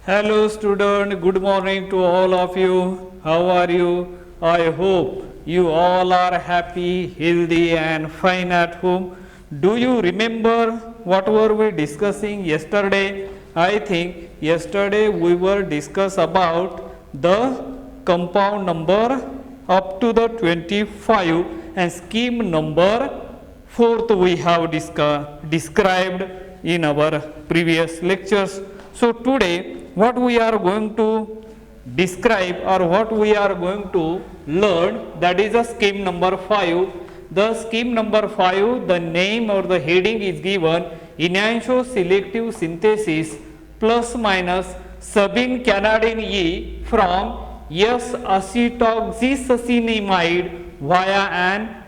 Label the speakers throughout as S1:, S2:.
S1: Hello student, good morning to all of you. How are you? I hope you all are happy, healthy and fine at home. Do you remember what were we discussing yesterday? I think yesterday we were discuss about the compound number up to the 25 and scheme number 4th we have described in our previous lectures. So today what we are going to describe or what we are going to learn, that is a scheme number 5. The scheme number 5, the name or the heading is given enantioselective selective synthesis plus minus sabine-cannadin E from S-acetoxysacinamide via an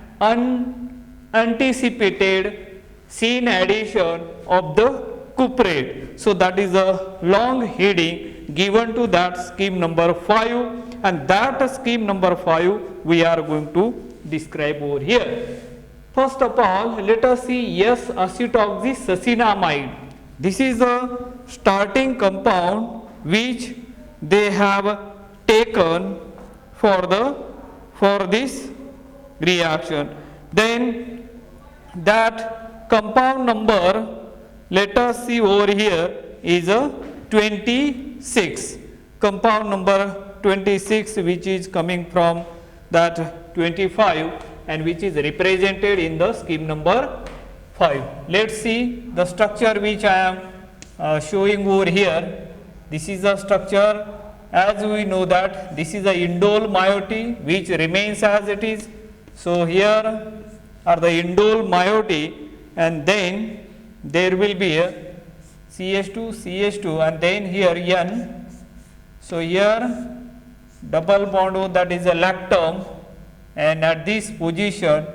S1: unanticipated scene addition of the cuprate. So that is a long heading given to that scheme number 5, and that scheme number 5 we are going to describe over here. First of all, let us see S-acetoxysacinamide. This is a starting compound which they have taken for this reaction. Then that compound number, let us see over here, is a 26. Compound number 26, which is coming from that 25 and which is represented in the scheme number 5. Let's see the structure which I am showing over here. This is the structure. As we know that this is a indole moiety which remains as it is. So here are the indole moiety, and then there will be a CH2 and then here N. So here double bond O, that is a lactam, and at this position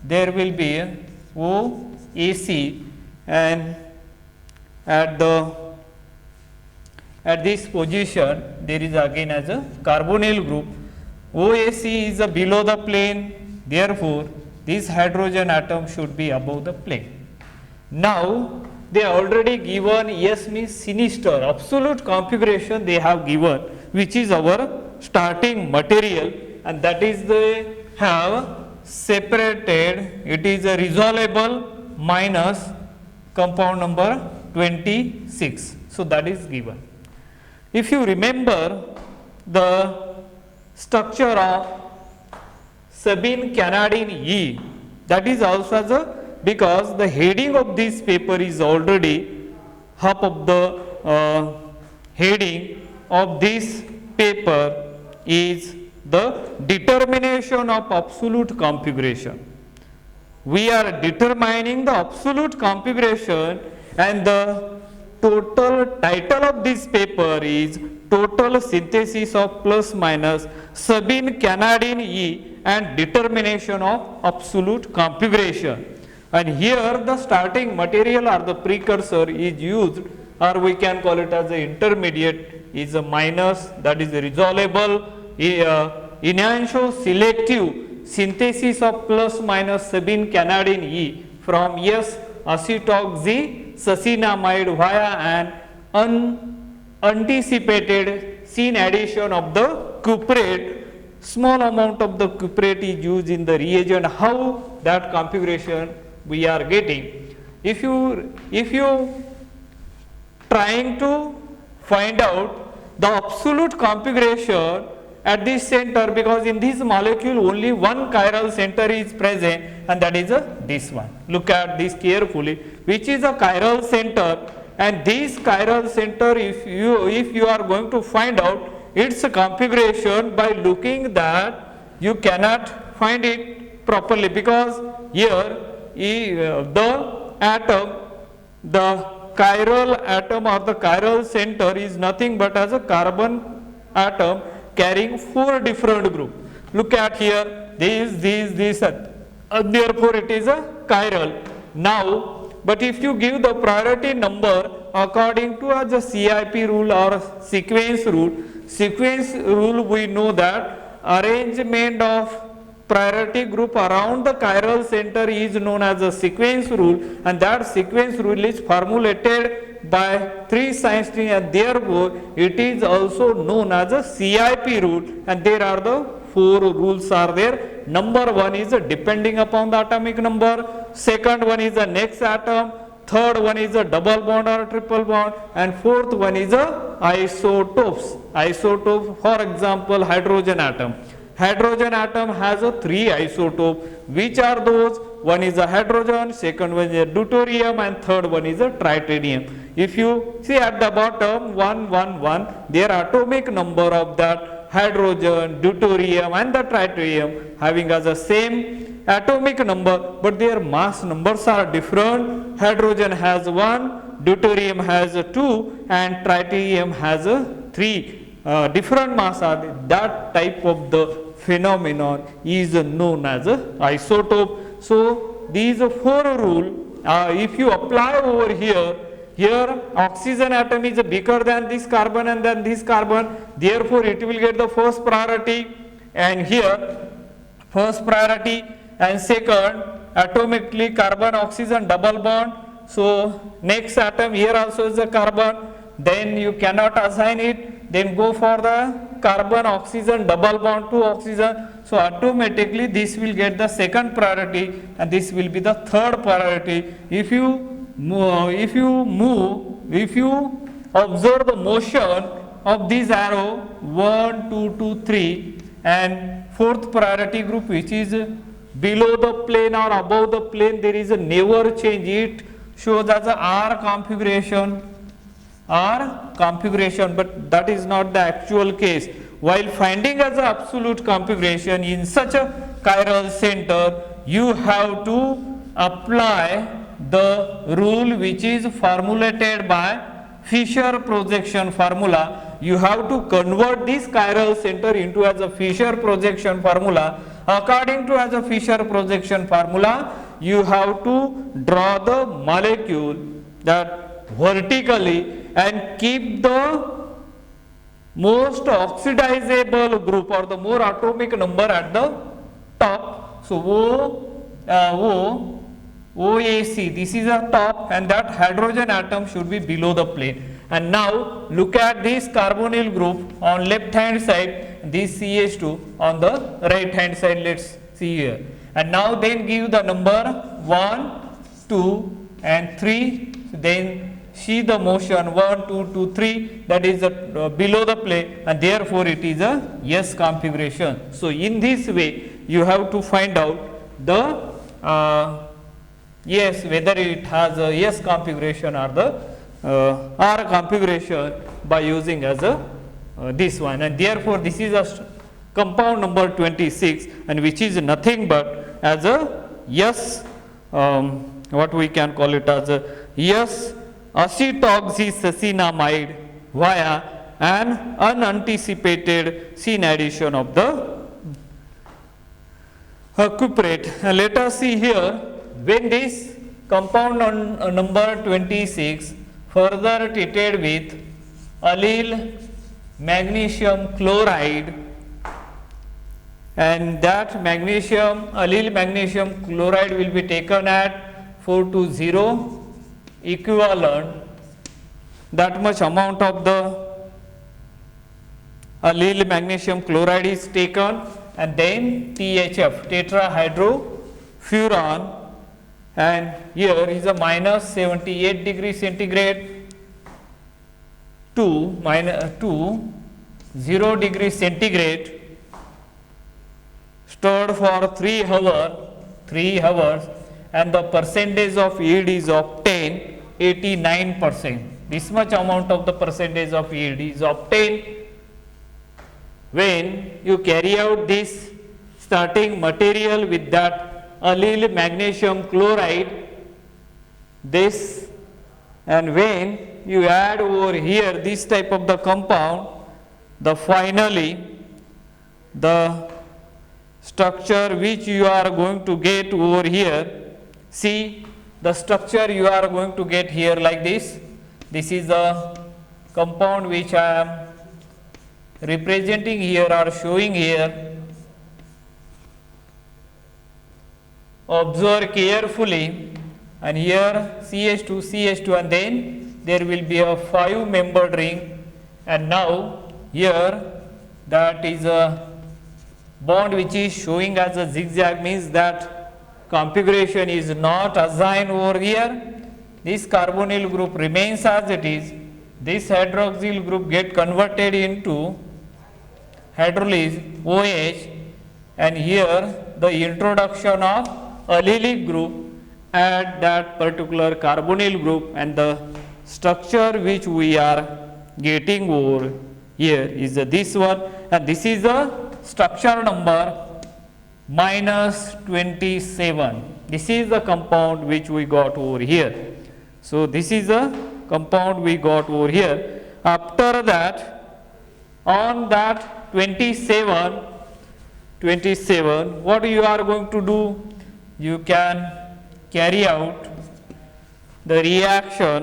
S1: there will be a OAC, and at this position there is again as a carbonyl group. OAC is below the plane, therefore this hydrogen atom should be above the plane. Now they already given S means sinister, absolute configuration they have given, which is our starting material, and that is they have separated, it is a resolvable minus compound number 26. So that is given. If you remember the structure of sabine-cannadin E, that is also the, because the heading of this paper is already half of the heading of this paper is the determination of absolute configuration. We are determining the absolute configuration, and the total title of this paper is total synthesis of plus minus sabine-cannadin E and determination of absolute configuration. And here the starting material or the precursor is used, or we can call it as the intermediate, is a minus, that is resolvable enantioselective synthesis of plus minus sabine-cannadin E from S-acetoxysacinamide via an unanticipated scene addition of the cuprate. Small amount of the cuprate is used in the reagent. How that configuration we are getting? If you trying to find out the absolute configuration at this center, because in this molecule only one chiral center is present, and that is this one. Look at this carefully, which is a chiral center, and this chiral center, if you are going to find out its configuration by looking that, you cannot find it properly, because here the atom, the chiral atom or the chiral center is nothing but as a carbon atom carrying 4 different groups. Look at here, this, and therefore it is a chiral. Now, but if you give the priority number according to as a CIP rule or sequence rule we know that arrangement of priority group around the chiral center is known as a sequence rule, and that sequence rule is formulated by 3 scientists, and therefore it is also known as a CIP rule, and there are the 4 rules are there. Number 1 is depending upon the atomic number, second one is the next atom, third one is a double bond or a triple bond, and fourth one is a isotopes. Isotopes, for example, hydrogen atom. Hydrogen atom has a 3 isotope. Which are those? One is a hydrogen, second one is a deuterium, and third one is a tritanium. If you see at the bottom 111, their atomic number of that hydrogen, deuterium and the tritium having as the same atomic number, but their mass numbers are different. Hydrogen has 1, deuterium has 2, and tritium has 3. Different mass are there. That type of the phenomenon is known as isotope. So these 4 rule, if you apply over here, oxygen atom is bigger than this carbon and then this carbon, therefore it will get the first priority, and here first priority, and second atomically carbon oxygen double bond. So next atom here also is a carbon, then you cannot assign it, then go for the carbon oxygen double bond to oxygen. So automatically this will get the second priority, and this will be the third priority. If you observe the motion of this arrow 1, 2, 2, 3, and fourth priority group which is below the plane or above the plane, there is a never change. It shows as a R configuration, but that is not the actual case. While finding as a absolute configuration in such a chiral center, you have to apply the rule which is formulated by Fisher projection formula. You have to convert this chiral center into as a Fisher projection formula. According to as a Fisher projection formula, you have to draw the molecule that vertically and keep the most oxidizable group or the more atomic number at the top. So OAC, this is a top, and that hydrogen atom should be below the plane. And now look at this carbonyl group on left hand side, this CH2 on the right hand side, let's see here. And now then give the number 1, 2 and 3, then see the motion 1, 2, 2, 3, that is below the plane, and therefore it is a S configuration. So in this way you have to find out the yes, whether it has a S configuration or the R configuration by using as a this one, and therefore this is a compound number 26, and which is nothing but as a S, what we can call it as a S acetoxysacinamide via an unanticipated syn addition of the cuprate. Let us see here, when this compound number 26 further treated with allyl magnesium chloride, and that allyl magnesium chloride will be taken at 420 equivalent, that much amount of the allyl magnesium chloride is taken, and then THF, tetrahydrofuran, and here is a minus 78 degree centigrade to 0 degree centigrade, stirred for 3 hours, and the percentage of yield is obtained 89%. This much amount of the percentage of yield is obtained when you carry out this starting material with that allyl magnesium chloride, this, and when you add over here this type of the compound, the finally the structure which you are going to get over here, see the structure you are going to get here like this. This is the compound which I am representing here or showing here. Observe carefully, and here CH2, and then there will be a 5-membered ring, and now here that is a bond which is showing as a zigzag, means that configuration is not assigned over here. This carbonyl group remains as it is. This hydroxyl group get converted into hydrolyzed OH, and here the introduction of allylic group at that particular carbonyl group, and the structure which we are getting over here is this one, and this is the structure number -27. This is the compound which we got over here. So this is the compound we got over here. After that, on that 27, what you are going to do? You can carry out the reaction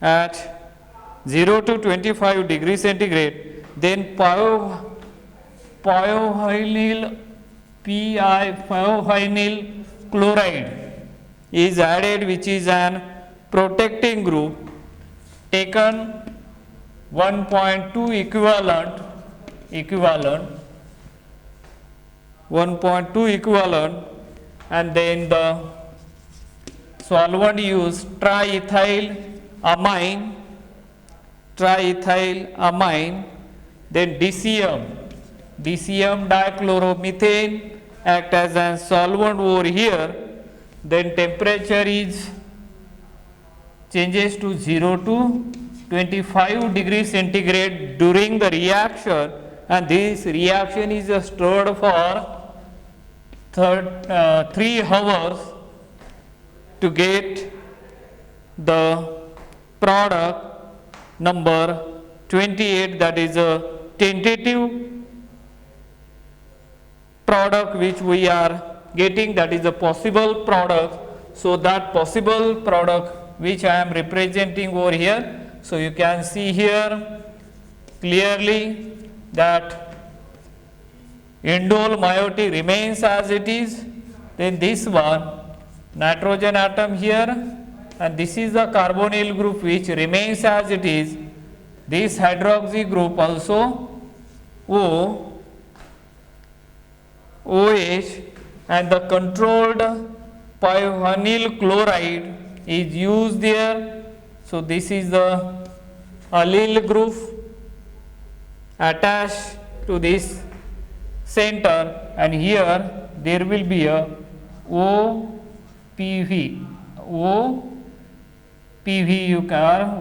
S1: at 0 to 25 degrees centigrade, then pyophenol chloride is added, which is an protecting group, taken 1.2 equivalent 1.2 equivalent, and then the solvent used triethyl amine, then DCM dichloromethane act as a solvent over here, then temperature is changes to 0 to 25 degrees centigrade during the reaction, and this reaction is stirred for 3 hours to get the product number 28, that is a tentative product which we are getting, that is a possible product. So that possible product which I am representing over here, so you can see here clearly that indole moiety remains as it is, then this one nitrogen atom here, and this is the carbonyl group which remains as it is. This hydroxy group also OH, and the controlled pyophenol chloride is used there. So this is the allyl group attached to this center, and here there will be a OPV you can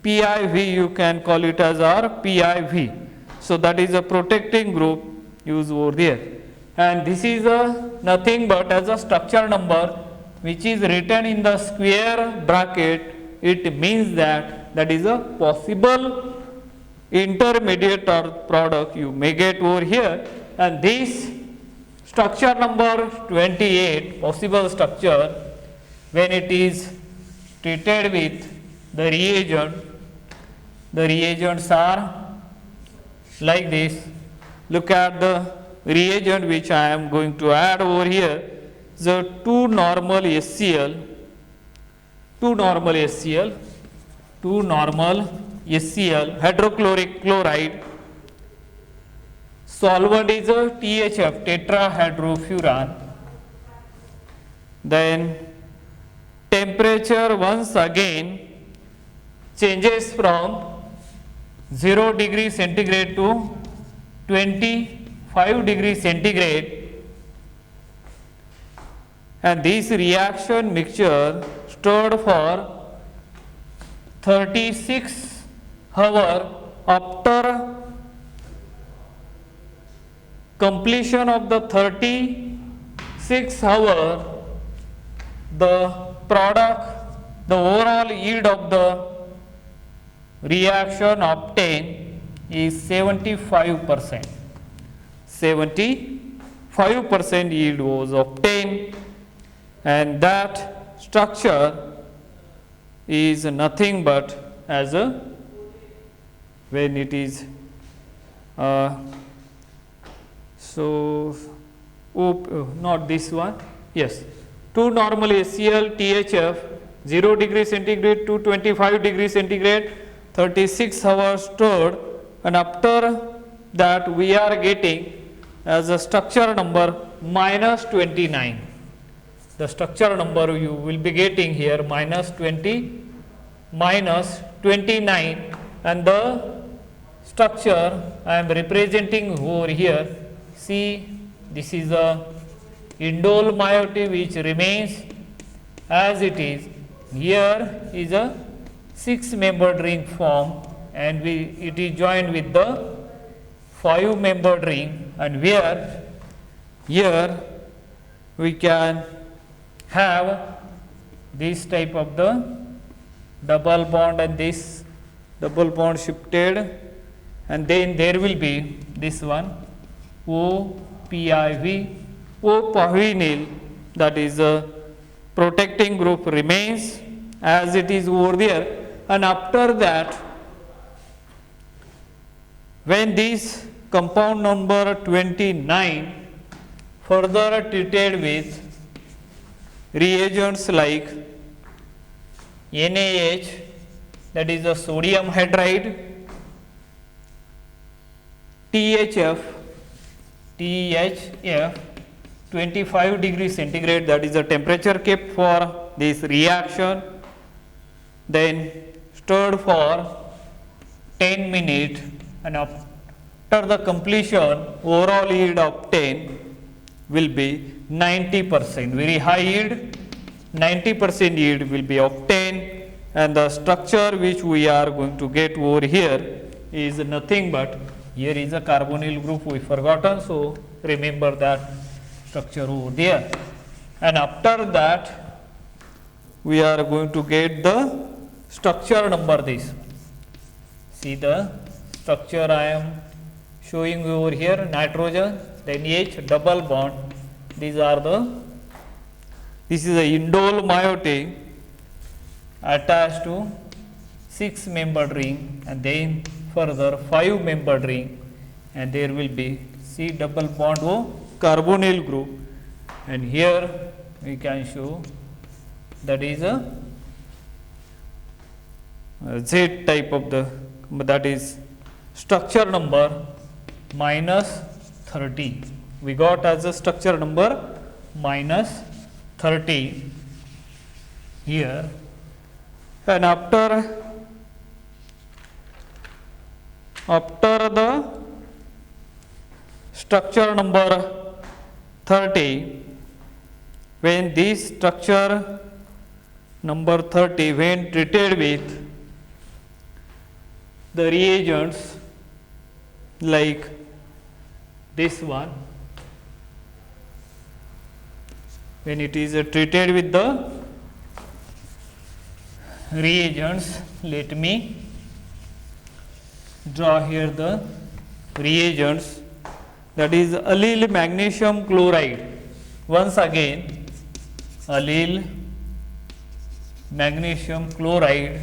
S1: PIV you can call it as our PIV. So that is a protecting group used over there, and this is nothing but as a structure number which is written in the square bracket. It means that is a possible intermediate product you may get over here, and this structure number 28 possible structure, when it is treated with the reagent, the reagents are like this. Look at the reagent which I am going to add over here. The 2 normal HCl, hydrochloric chloride, solvent is a THF, tetrahydrofuran. Then temperature once again changes from 0 degree centigrade to 25 degree centigrade, and this reaction mixture stirred for 36 hours. After completion of the 36 hours, the product, the overall yield of the reaction obtained is 75%. 75% yield was obtained, and that structure is nothing but as a, when it is not this one, Yes, 2 normal HCl THF 0 degree centigrade to 25 degree centigrade 36 hours stored, and after that we are getting as a structure number minus 29. The structure number you will be getting here minus 29, and the structure I am representing over here. See, this is a indole moiety which remains as it is. Here is a 6-membered ring form, and it is joined with the 5-membered ring, and where here we can have this type of the double bond and this double bond shifted, and then there will be this one OPIV, O-Pavinyl, that is a protecting group remains as it is over there, and after that when this compound number 29 further treated with reagents like NaH, that is the sodium hydride, THF 25 degree centigrade, that is the temperature kept for this reaction, then stirred for 10 minutes, and after the completion overall yield obtained will be 90%, very high yield, 90% yield will be obtained, and the structure which we are going to get over here is nothing but, here is a carbonyl group we forgotten, so remember that structure over there, and after that we are going to get the structure number this. See the structure I am showing over here, nitrogen, then H double bond, these are this is a indole moiety attached to 6-membered ring, and then further 5-membered ring, and there will be C double bond O carbonyl group, and here we can show that is a Z type of the, that is structure number minus 30. We got as a structure number minus 30 here, and after the structure number 30, when this structure number 30 when treated with the reagents like this one, when it is treated with the reagents, let me draw here the reagents, that is allyl magnesium chloride. Once again, allyl magnesium chloride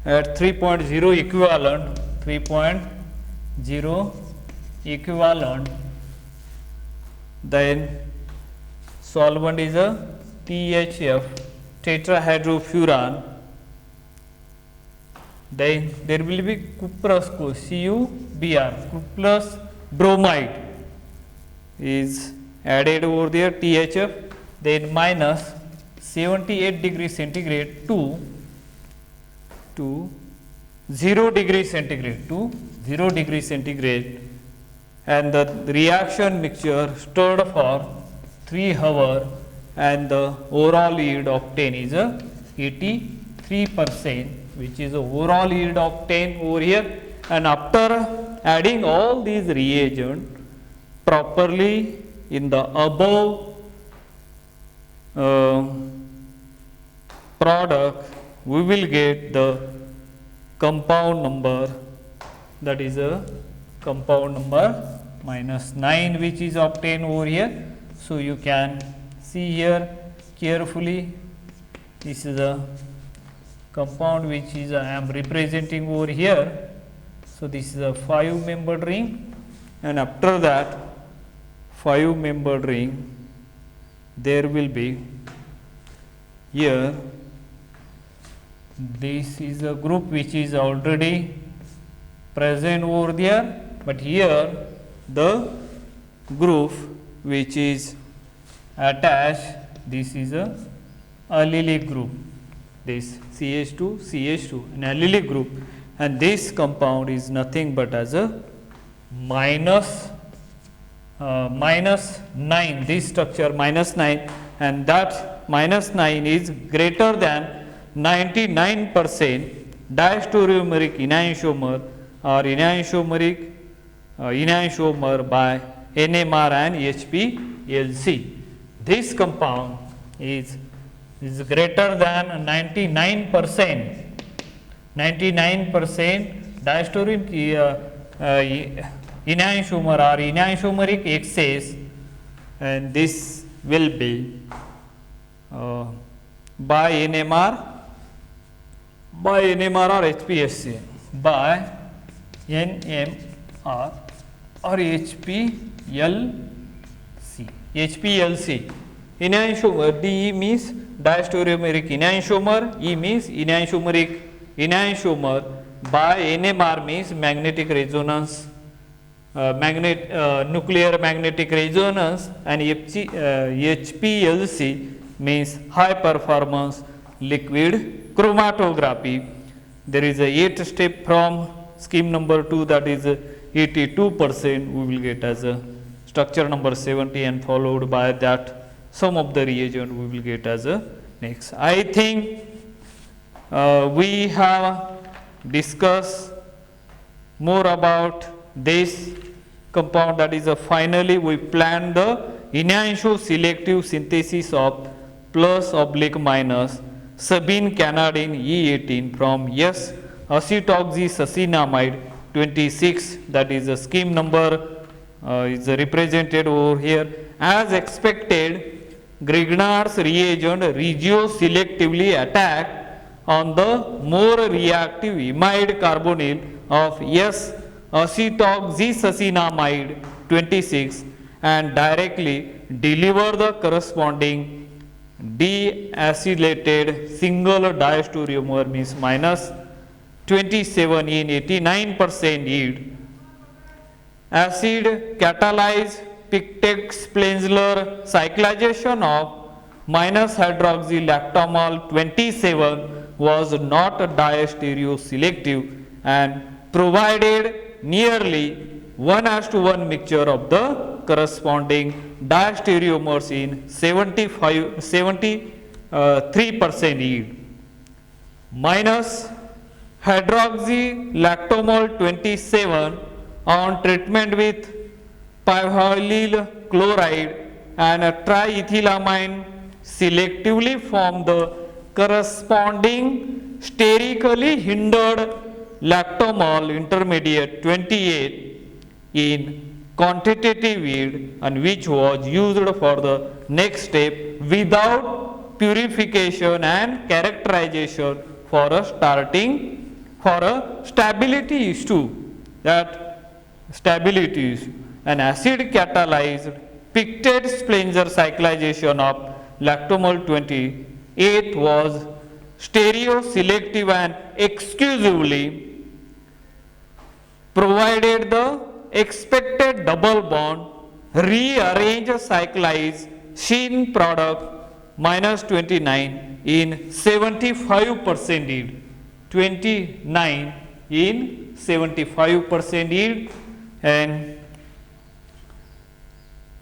S1: at 3.0 equivalent, 3.0 equivalent, then solvent is a THF tetrahydrofuran, then there will be cuprous CuBr, cuprous bromide is added over there, THF, then minus 78 degree centigrade to 0 degree centigrade, and the reaction mixture stirred for 3 hours, and the overall yield obtained is 83%, which is the overall yield obtained over here. And after adding all these reagents properly in the above product, we will get the compound number, that is a compound number minus 9, which is obtained over here. So you can see here carefully, this is a compound which is I am representing over here. So this is a 5-membered ring, and after that 5-membered ring, there will be here, this is a group which is already present over there, but here the group which is attached, this is a allylic group, this CH2 CH2 an allylic group, and this compound is nothing but as a minus 9, this structure -9, and that -9 is greater than 99% diastereomeric enantiomer or enantiomer by NMR and HPLC. This compound is greater than 99% diastereomeric enantiomer or enantiomeric excess, and this will be by NMR or HPLC, by NMR or HPLC. Enantiomer, DE means diastereomeric enantiomer, E means enantiomeric enantiomer, by NMR means magnetic resonance, nuclear magnetic resonance, and HPLC means high performance liquid chromatography. There is a 8 step from scheme number 2, that is 82%, we will get as a structure number 70, and followed by that some of the reagent we will get as a next. I think we have discussed more about this compound, that is finally we planned the enantio selective synthesis of +/- sabine canadine E18 from S-acetoxysacinamide 26, that is a scheme number is represented over here. As expected, Grignard's reagent regioselectively attacked on the more reactive imide carbonyl of S-acetoxysacinamide 26 and directly deliver the corresponding deacylated single diastereomer means -27 in 89% yield. Acid catalyzed Pictet-Spenzler cyclization of -hydroxylactamol 27 was not diastereoselective and provided nearly 1:1 mixture of the corresponding diastereomers in 73% yield. Minus hydroxylactamol 27 on treatment with pyrolyl chloride and triethylamine selectively form the corresponding sterically hindered lactamol intermediate 28 in quantitative yield, and which was used for the next step without purification and characterization for a stability issue, that stability issue. An acid catalyzed Pictet-Spenzler cyclization of lactamol 28 was stereoselective and exclusively provided the expected double bond rearrange cyclize shin product -29 in 75% yield, 29 in 75% yield, and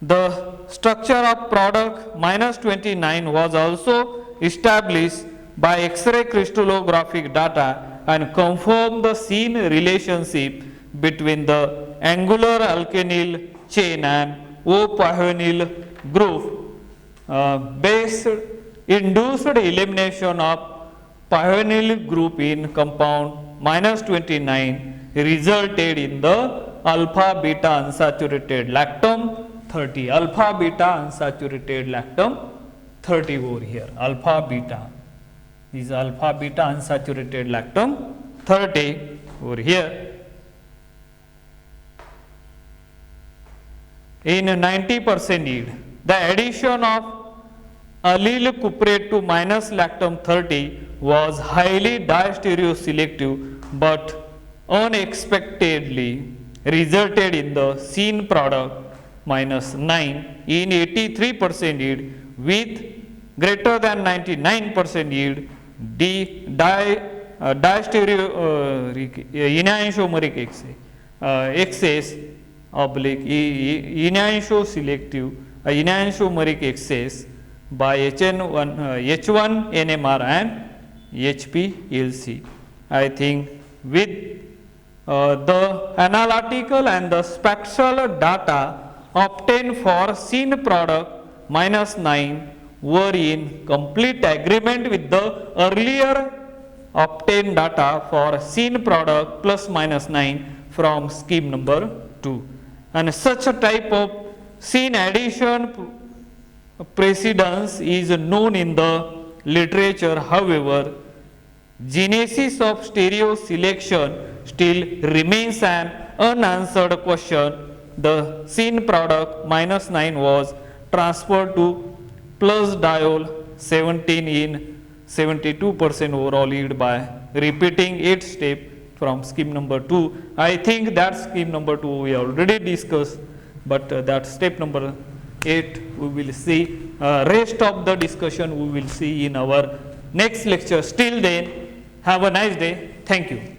S1: the structure of product -29 was also established by X-ray crystallographic data and confirmed the seen relationship between the angular alkenyl chain and O-pyonyl group. Based induced elimination of pyonyl group in compound -29 resulted in the alpha beta unsaturated lactam 30, alpha beta unsaturated lactam 30 over here, alpha beta is alpha beta unsaturated lactam 30 over here. in 90% yield. The addition of allyl cuprate to minus lactam 30 was highly diastereoselective but unexpectedly resulted in the seen product minus 9 in 83% yield with greater than 99% yield enantiomeric excess oblique enantioselective enantiomeric excess by H1 NMR and HPLC. I think with the analytical and the spectral data obtained for seen product minus 9 were in complete agreement with the earlier obtained data for seen product plus minus 9 from scheme number 2. And such a type of seen addition precedence is known in the literature. However, genesis of stereo selection still remains an unanswered question. The seen product minus 9 was transferred to plus diol 17 in 72% overall yield by repeating 8 steps from scheme number 2. I think that scheme number 2 we already discussed, but that step number 8 we will see. Rest of the discussion we will see in our next lecture. Till then, have a nice day. Thank you.